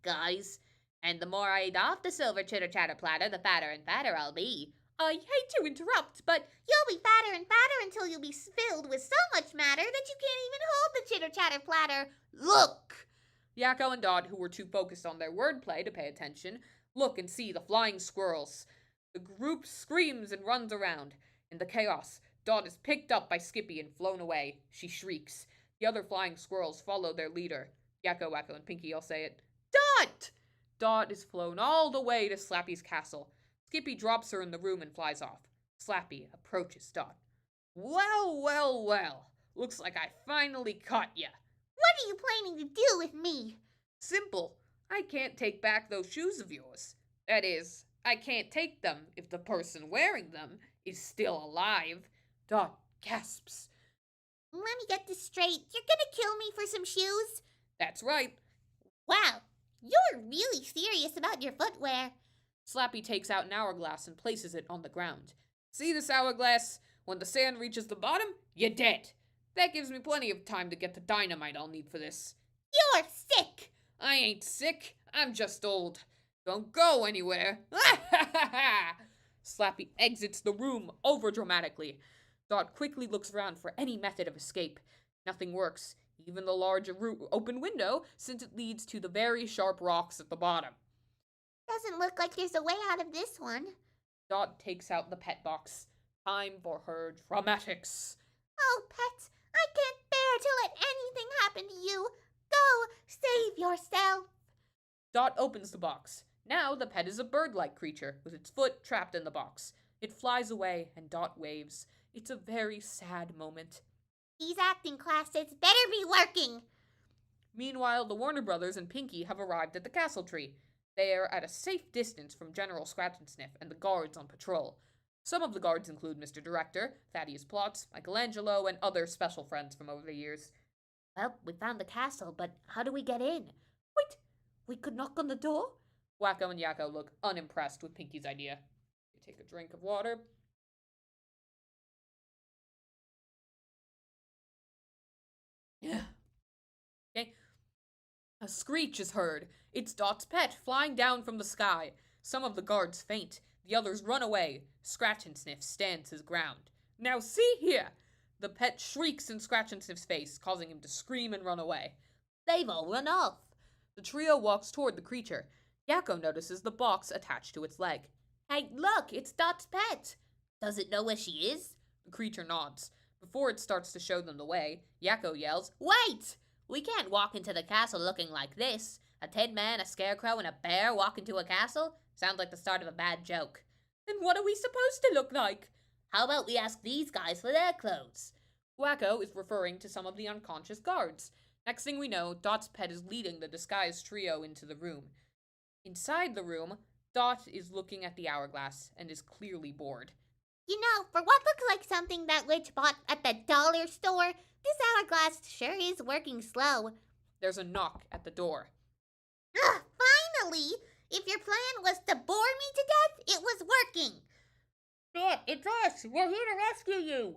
S2: Guys. And the more I eat off the silver chitter-chatter platter, the fatter and fatter I'll be.
S1: I hate to interrupt, but
S2: you'll be fatter and fatter until you'll be filled with so much matter that you can't even hold the chitter-chatter platter. Look!
S1: Yakko and Dot, who were too focused on their wordplay to pay attention, look and see the flying squirrels. The group screams and runs around. In the chaos, Dot is picked up by Skippy and flown away. She shrieks. The other flying squirrels follow their leader. Yakko, Wacko, and Pinky all say it. Dot! Dot is flown all the way to Slappy's castle. Skippy drops her in the room and flies off. Slappy approaches Dot. Well. Looks like I finally caught ya.
S2: What are you planning to do with me?
S1: Simple. I can't take back those shoes of yours. That is, I can't take them if the person wearing them is still alive. Dot gasps.
S2: Let me get this straight. You're gonna kill me for some shoes?
S1: That's right.
S2: Wow, you're really serious about your footwear.
S1: Slappy takes out an hourglass and places it on the ground. See this hourglass? When the sand reaches the bottom, you're dead. That gives me plenty of time to get the dynamite I'll need for this.
S2: You're sick!
S1: I ain't sick. I'm just old. Don't go anywhere. Slappy exits the room overdramatically. Dot quickly looks around for any method of escape. Nothing works, even the large open window, since it leads to the very sharp rocks at the bottom.
S2: Doesn't look like there's a way out of this one.
S1: Dot takes out the pet box. Time for her dramatics.
S2: Oh, Pet, I can't bear to let anything happen to you. Go, save yourself.
S1: Dot opens the box. Now the pet is a bird-like creature, with its foot trapped in the box. It flies away, and Dot waves. It's a very sad moment.
S2: These acting classes better be working.
S1: Meanwhile, the Warner Brothers and Pinky have arrived at the castle tree. They are at a safe distance from General Scratch and Sniff and the guards on patrol. Some of the guards include Mr. Director, Thaddeus Plotz, Michelangelo, and other special friends from over the years.
S2: Well, we found the castle, but how do we get in?
S1: Wait, we could knock on the door? Wacko and Yakko look unimpressed with Pinky's idea. They take a drink of water. Yeah. Okay. A screech is heard. It's Dot's pet flying down from the sky. Some of the guards faint. The others run away. Scratch and Sniff stands his ground. Now see here! The pet shrieks in Scratch and Sniff's face, causing him to scream and run away.
S2: They've all run off.
S1: The trio walks toward the creature. Yakko notices the box attached to its leg.
S2: Hey, look, it's Dot's pet. Does it know where she is?
S1: The creature nods. Before it starts to show them the way, Yakko yells,
S2: Wait! We can't walk into the castle looking like this. A tin man, a scarecrow, and a bear walk into a castle? Sounds like the start of a bad joke.
S1: Then what are we supposed to look like?
S2: How about we ask these guys for their clothes?
S1: Wacko is referring to some of the unconscious guards. Next thing we know, Dot's pet is leading the disguised trio into the room. Inside the room, Dot is looking at the hourglass and is clearly bored.
S2: You know, for what looks like something that Rich bought at the dollar store, this hourglass sure is working slow.
S1: There's a knock at the door.
S2: Ugh, finally! If your plan was to bore me to death, it was working.
S1: Dot, it's us! We're here to rescue you!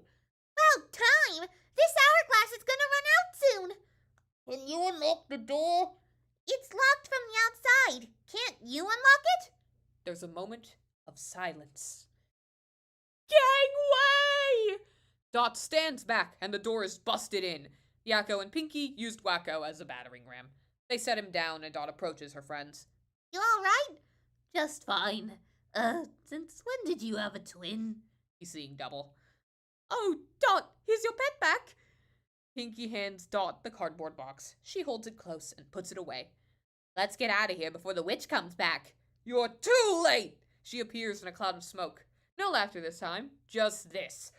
S2: About time! This hourglass is gonna run out soon!
S1: Can you unlock the door?
S2: It's locked from the outside. Can't you unlock it?
S1: There's a moment of silence. Gangway! Dot stands back and the door is busted in. Yakko and Pinky used Wacko as a battering ram. They set him down and Dot approaches her friends.
S2: You alright? Just fine. Since when did you have a twin?
S1: He's seeing double. Oh, Dot, here's your pet back. Pinky hands Dot the cardboard box. She holds it close and puts it away.
S2: Let's get out of here before the witch comes back.
S1: You're too late! She appears in a cloud of smoke. No laughter this time, just this.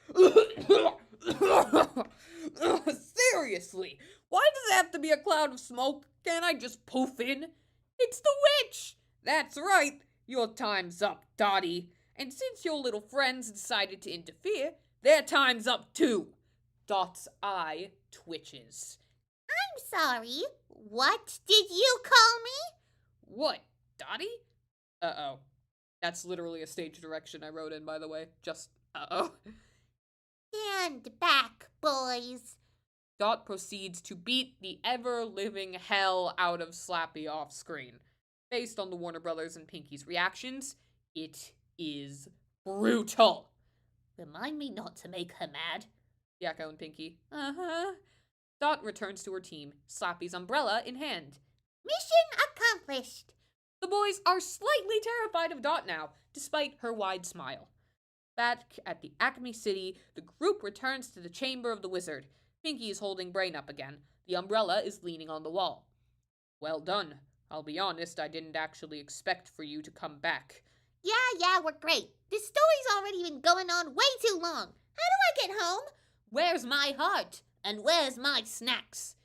S1: Seriously, why does it have to be a cloud of smoke? Can't I just poof in? It's the witch! That's right, your time's up, Dottie. And since your little friends decided to interfere, their time's up too. Dot's eye twitches.
S2: I'm sorry. What did you call me?
S1: What, Dottie? Uh-oh. That's literally a stage direction I wrote in, by the way. Just, uh-oh.
S2: Stand back, boys.
S1: Dot proceeds to beat the ever-living hell out of Slappy off-screen. Based on the Warner Brothers and Pinky's reactions, it is brutal.
S2: Remind me not to make her mad.
S1: Yakko and Pinky. Uh-huh. Dot returns to her team, Slappy's umbrella in hand.
S2: Mission accomplished.
S1: The boys are slightly terrified of Dot now, despite her wide smile. Back at the Acme City, the group returns to the chamber of the wizard. Pinky is holding Brain up again. The umbrella is leaning on the wall. Well done. I'll be honest, I didn't actually expect for you to come back.
S2: Yeah, we're great. This story's already been going on way too long. How do I get home? Where's my heart? And where's my snacks?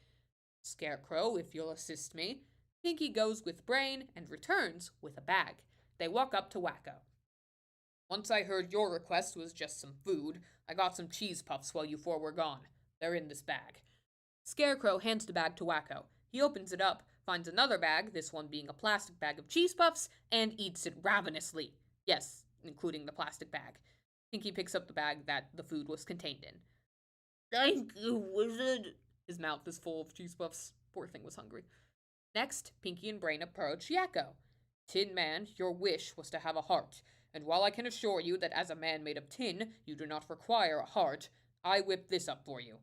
S1: Scarecrow, if you'll assist me. Pinky goes with Brain and returns with a bag. They walk up to Wacko. Once I heard your request was just some food, I got some cheese puffs while you four were gone. They're in this bag. Scarecrow hands the bag to Wacko. He opens it up, finds another bag, this one being a plastic bag of cheese puffs, and eats it ravenously. Yes, including the plastic bag. Pinky picks up the bag that the food was contained in.
S2: Thank you, wizard.
S1: His mouth is full of cheese puffs. Poor thing was hungry. Next, Pinky and Brain approach Yakko. Tin Man, your wish was to have a heart, and while I can assure you that as a man made of tin, you do not require a heart, I whip this up for you.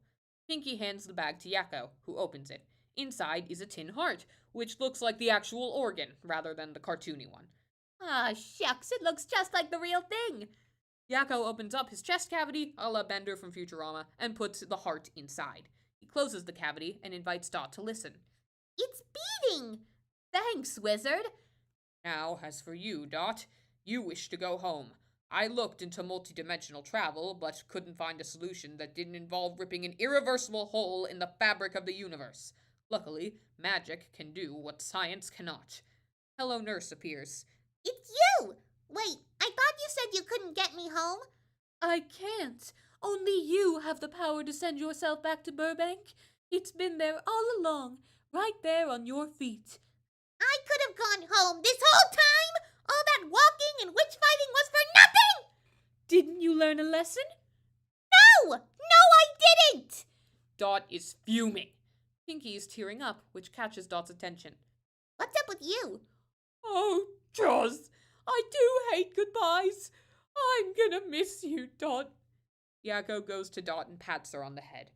S1: Pinky hands the bag to Yakko, who opens it. Inside is a tin heart, which looks like the actual organ, rather than the cartoony one.
S2: Ah, shucks, it looks just like the real thing.
S1: Yakko opens up his chest cavity, a la Bender from Futurama, and puts the heart inside. He closes the cavity and invites Dot to listen.
S2: It's beating! Thanks, wizard.
S1: Now, as for you, Dot, you wish to go home. I looked into multidimensional travel, but couldn't find a solution that didn't involve ripping an irreversible hole in the fabric of the universe. Luckily, magic can do what science cannot. Hello Nurse appears.
S2: It's you! Wait, I thought you said you couldn't get me home.
S1: I can't. Only you have the power to send yourself back to Burbank. It's been there all along, right there on your feet.
S2: I could have gone home this whole time! All that walking and witch fighting was for nothing!
S1: Didn't you learn a lesson?
S2: No! No, I didn't!
S1: Dot is fuming. Pinky is tearing up, which catches Dot's attention.
S2: What's up with you?
S1: Oh, Joz, I do hate goodbyes. I'm gonna miss you, Dot. Yakko goes to Dot and pats her on the head.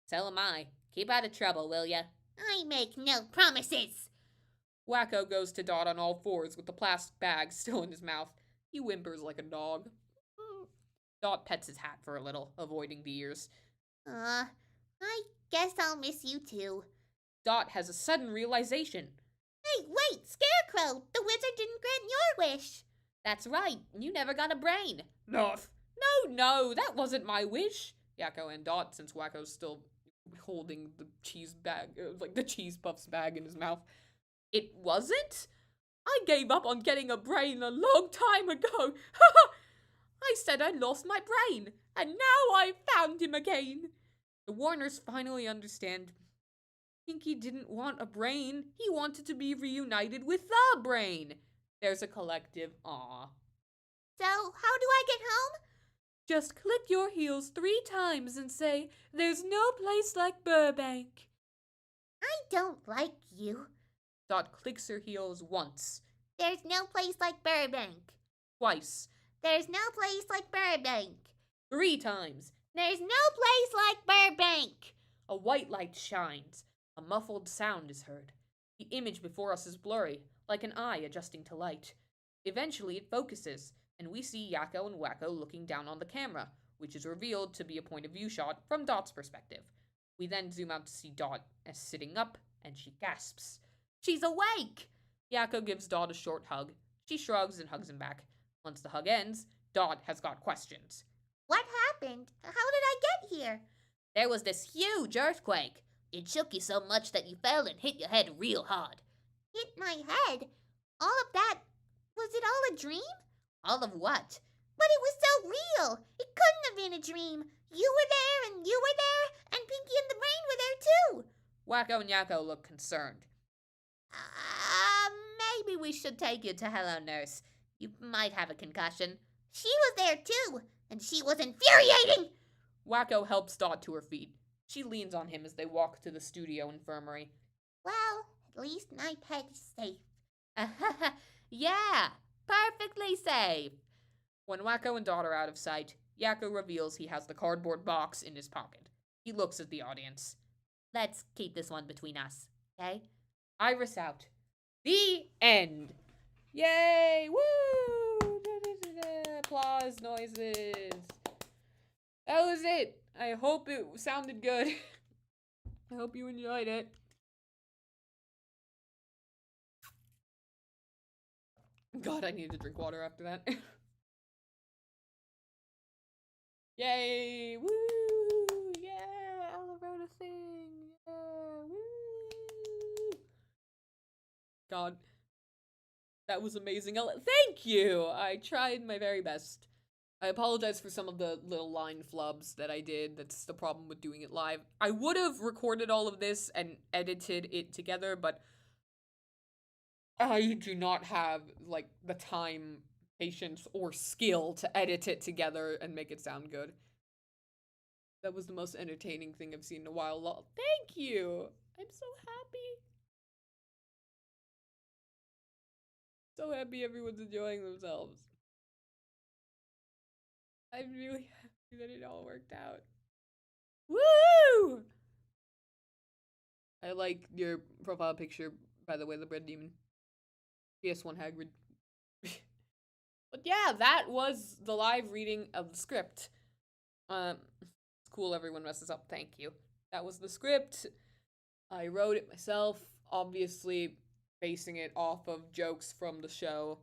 S2: So am I. Keep out of trouble, will ya? I make no promises.
S1: Wacko goes to Dot on all fours with the plastic bag still in his mouth. He whimpers like a dog. Dot pets his hat for a little, avoiding the ears.
S2: I guess I'll miss you too.
S1: Dot has a sudden realization.
S2: Hey, wait, Scarecrow! The wizard didn't grant your wish. That's right, you never got a brain.
S1: Nuff. No, that wasn't my wish. Yakko and Dot, since Wacko's still holding the cheese bag, like the cheese puffs bag in his mouth. It wasn't? I gave up on getting a brain a long time ago. I said I lost my brain, and now I found him again. The Warners finally understand. Pinky didn't want a brain. He wanted to be reunited with the brain. There's a collective aw.
S2: So, how do I get home?
S1: Just click your heels 3 times and say, "There's no place like Burbank."
S2: I don't like you.
S1: Dot clicks her heels once.
S2: There's no place like Burbank.
S1: Twice.
S2: There's no place like Burbank.
S1: 3 times.
S2: There's no place like Burbank.
S1: A white light shines. A muffled sound is heard. The image before us is blurry, like an eye adjusting to light. Eventually it focuses, and we see Yakko and Wacko looking down on the camera, which is revealed to be a point of view shot from Dot's perspective. We then zoom out to see Dot as sitting up, and she gasps. She's awake! Yakko gives Dot a short hug. She shrugs and hugs him back. Once the hug ends, Dot has got questions.
S2: What happened? How did I get here? There was this huge earthquake. It shook you so much that you fell and hit your head real hard. Hit my head? All of that? Was it all a dream? All of what? But it was so real. It couldn't have been a dream. You were there, and you were there, and Pinky and the Brain were there too.
S1: Wacko and Yakko look concerned.
S2: Maybe we should take you to Hello Nurse. You might have a concussion. She was there too, and she was infuriating.
S1: Wacko helps Dot to her feet. She leans on him as they walk to the studio infirmary.
S2: Well, at least my pet is safe. Yeah, perfectly safe.
S1: When Wacko and Dot are out of sight, Yakko reveals he has the cardboard box in his pocket. He looks at the audience.
S2: Let's keep this one between us, okay?
S1: Iris out. The end. Yay! Woo! Applause noises. That was it. I hope it sounded good. I hope you enjoyed it. God, I need to drink water after that. Yay! Woo! Yeah! I wrote a thing! Yeah! Woo! God. That was amazing. Thank you! I tried my very best. I apologize for some of the little line flubs that I did. That's the problem with doing it live. I would have recorded all of this and edited it together, but I do not have, like, the time, patience, or skill to edit it together and make it sound good. That was the most entertaining thing I've seen in a while. Thank you! I'm so happy. So happy everyone's enjoying themselves. I'm really happy that it all worked out. Woo! I like your profile picture, by the way, the bread demon. PS1 Hagrid. But yeah, that was the live reading of the script. It's cool everyone messes up, thank you. That was the script. I wrote it myself, obviously basing it off of jokes from the show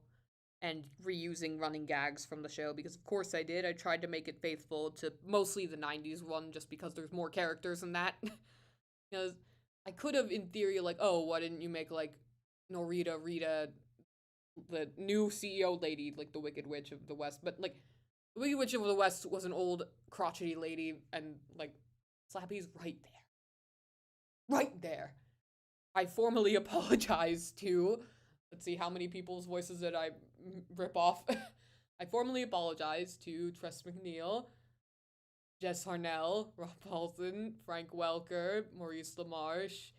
S1: and reusing running gags from the show, because of course I did. I tried to make it faithful to mostly the 90s one, just because there's more characters in that. Because I could have, in theory, like, oh, why didn't you make, like, Norita, Rita, the new CEO lady, like the Wicked Witch of the West, but, like, the Wicked Witch of the West was an old, crotchety lady, and, like, Slappy's right there. Right there. I formally apologize to, let's see how many people's voices did I rip off. I formally apologize to Tress McNeil, Jess Harnell, Rob Paulson, Frank Welker, Maurice LaMarche,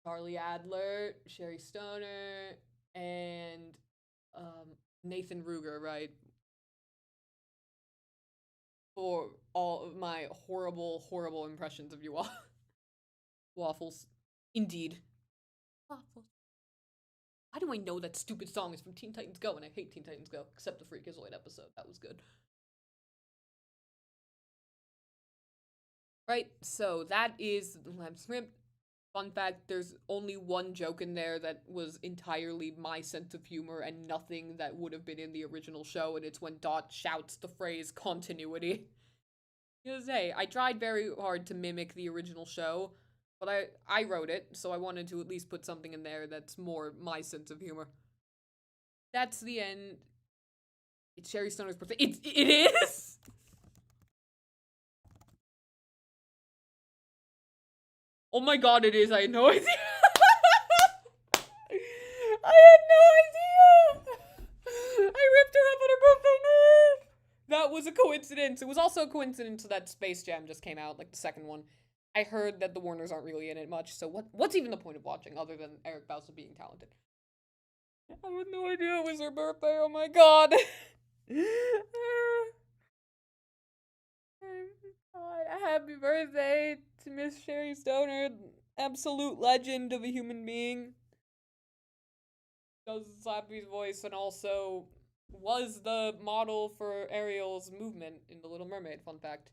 S1: Charlie Adler, Sherry Stoner, and Nathan Ruger, right? For all of my horrible, horrible impressions of you all. Waffles. Indeed. Waffles. Why do I know that stupid song is from Teen Titans Go and I hate Teen Titans Go, except the Freakazoid episode. That was good. Right, so that is the Lamb Script. Fun fact, there's only one joke in there that was entirely my sense of humor and nothing that would have been in the original show, and it's when Dot shouts the phrase continuity. Because, hey, I tried very hard to mimic the original show, but I wrote it, so I wanted to at least put something in there that's more my sense of humor. That's the end. It's Sherry Stoner's birthday. It is? Oh my god, it is. I had no idea. I had no idea. I ripped her up on her birthday. No. That was a coincidence. It was also a coincidence that Space Jam just came out, like the second one. I heard that the Warners aren't really in it much, so what's even the point of watching other than Eric Bauza being talented? I had no idea it was her birthday. Oh my god. Happy birthday to Miss Sherry Stoner, absolute legend of a human being. Does Slappy's voice and also was the model for Ariel's movement in The Little Mermaid, fun fact.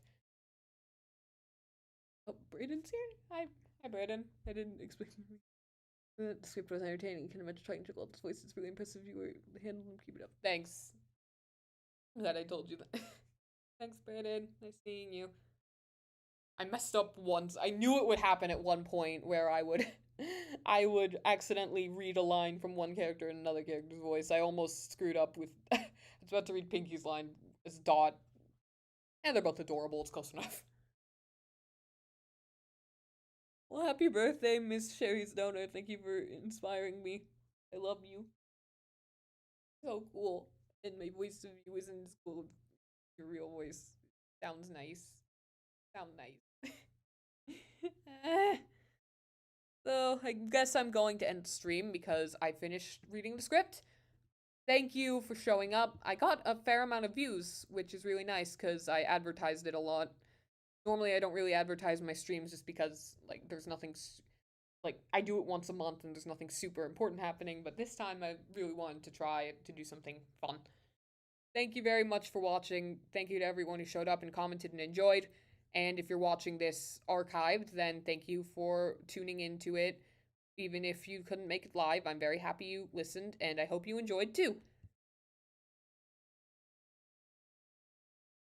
S1: Oh, Braden's here? Hi, Braden. I didn't expect you. The script was entertaining. You can imagine trying to trickle up his voice. It's really impressive. You were handling him. Keep it up. Thanks. I'm glad I told you that. Thanks, Braden. Nice seeing you. I messed up once. I knew it would happen at one point where I would accidentally read a line from one character in another character's voice. I almost screwed up with I was about to read Pinky's line as Dot. And they're both adorable, it's close enough. Well, happy birthday, Miss Sherry Stoner. Thank you for inspiring me. I love you. So cool. And my voice of you isn't as cool. Your real voice sounds nice. Sound nice. So, I guess I'm going to end the stream because I finished reading the script. Thank you for showing up. I got a fair amount of views, which is really nice because I advertised it a lot. Normally, I don't really advertise my streams just because, like, there's nothing, like, I do it once a month and there's nothing super important happening, but this time I really wanted to try to do something fun. Thank you very much for watching. Thank you to everyone who showed up and commented and enjoyed. And if you're watching this archived, then thank you for tuning into it. Even if you couldn't make it live, I'm very happy you listened, and I hope you enjoyed too.